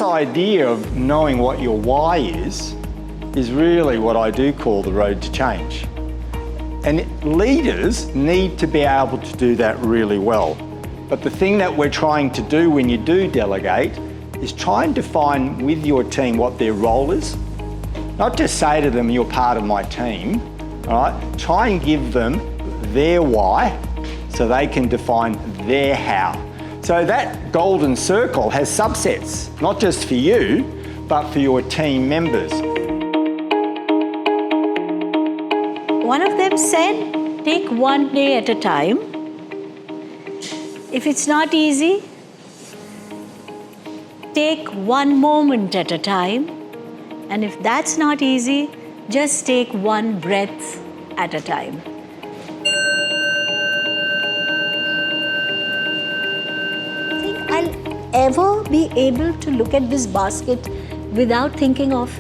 this idea of knowing what your why is really what I do call the road to change. And leaders need to be able to do that really well. But the thing that we're trying to do when you do delegate is try and define with your team what their role is. Not just say to them, you're part of my team, all right? Try and give them their why so they can define their how. So that golden circle has subsets, not just for you, but for your team members. One of them said, take one day at a time. If it's not easy, take one moment at a time. And if that's not easy, just take one breath at a time. Think I'll ever be able to look at this basket without thinking of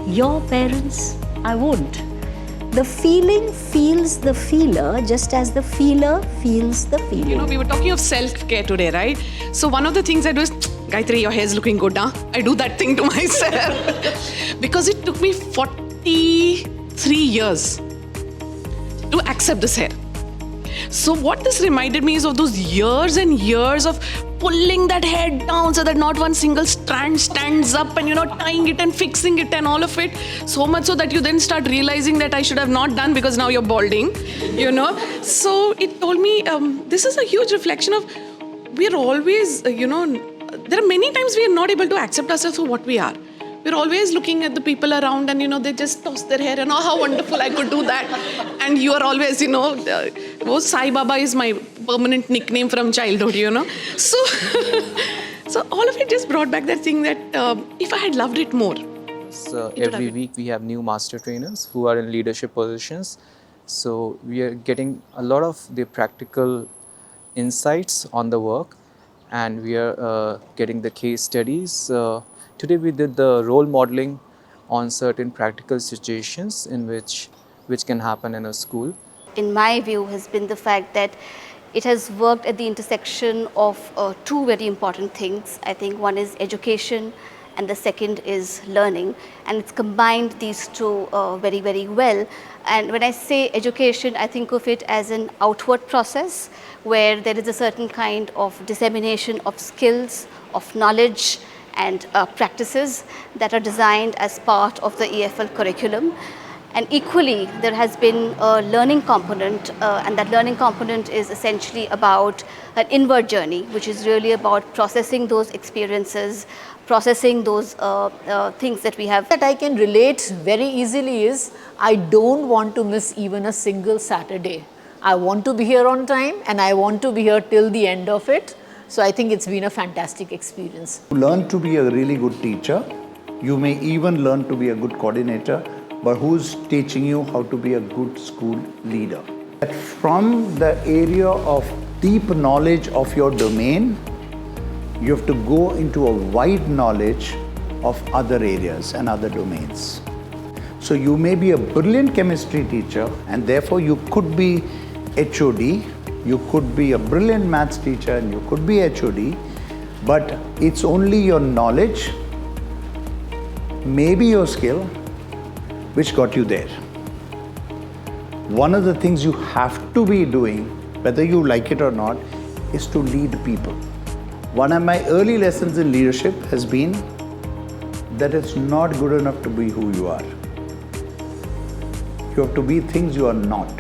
your parents? I won't. The feeling feels the feeler just as the feeler feels the feeling. You know, we were talking of self-care today, right? So one of the things I do is, Gayatri, your hair's looking good, huh? I do that thing to myself. Because it took me 43 years to accept this hair. So what this reminded me is of those years and years of pulling that hair down so that not one single strand stands up and, you know, tying it and fixing it and all of it. So much so that you then start realizing that I should have not done because now you're balding, you know. So it told me, this is a huge reflection of we're always, you know, there are many times we are not able to accept ourselves for what we are. We're always looking at the people around and, you know, they just toss their hair and, oh, how wonderful, I could do that. And you are always, you know, Sai Baba is my permanent nickname from childhood, you know. So, so all of it just brought back that thing that if I had loved it more. So every week we have new master trainers who are in leadership positions. So we are getting a lot of the practical insights on the work, and we are getting the case studies. Today we did the role modeling on certain practical situations in which can happen in a school. In my view, has been the fact that it has worked at the intersection of two very important things. I think one is education and the second is learning, and it's combined these two very, very well. And when I say education, I think of it as an outward process where there is a certain kind of dissemination of skills, of knowledge and practices that are designed as part of the EFL curriculum. And equally, there has been a learning component, and that learning component is essentially about an inward journey, which is really about processing those experiences, processing those things that we have. That I can relate very easily is, I don't want to miss even a single Saturday. I want to be here on time and I want to be here till the end of it. So I think it's been a fantastic experience. You learn to be a really good teacher. You may even learn to be a good coordinator, but who's teaching you how to be a good school leader? From the area of deep knowledge of your domain, you have to go into a wide knowledge of other areas and other domains. So you may be a brilliant chemistry teacher and therefore you could be HOD, you could be a brilliant maths teacher and you could be HOD, but it's only your knowledge, maybe your skill, which got you there. One of the things you have to be doing, whether you like it or not, is to lead people. One of my early lessons in leadership has been that it's not good enough to be who you are. You have to be things you are not.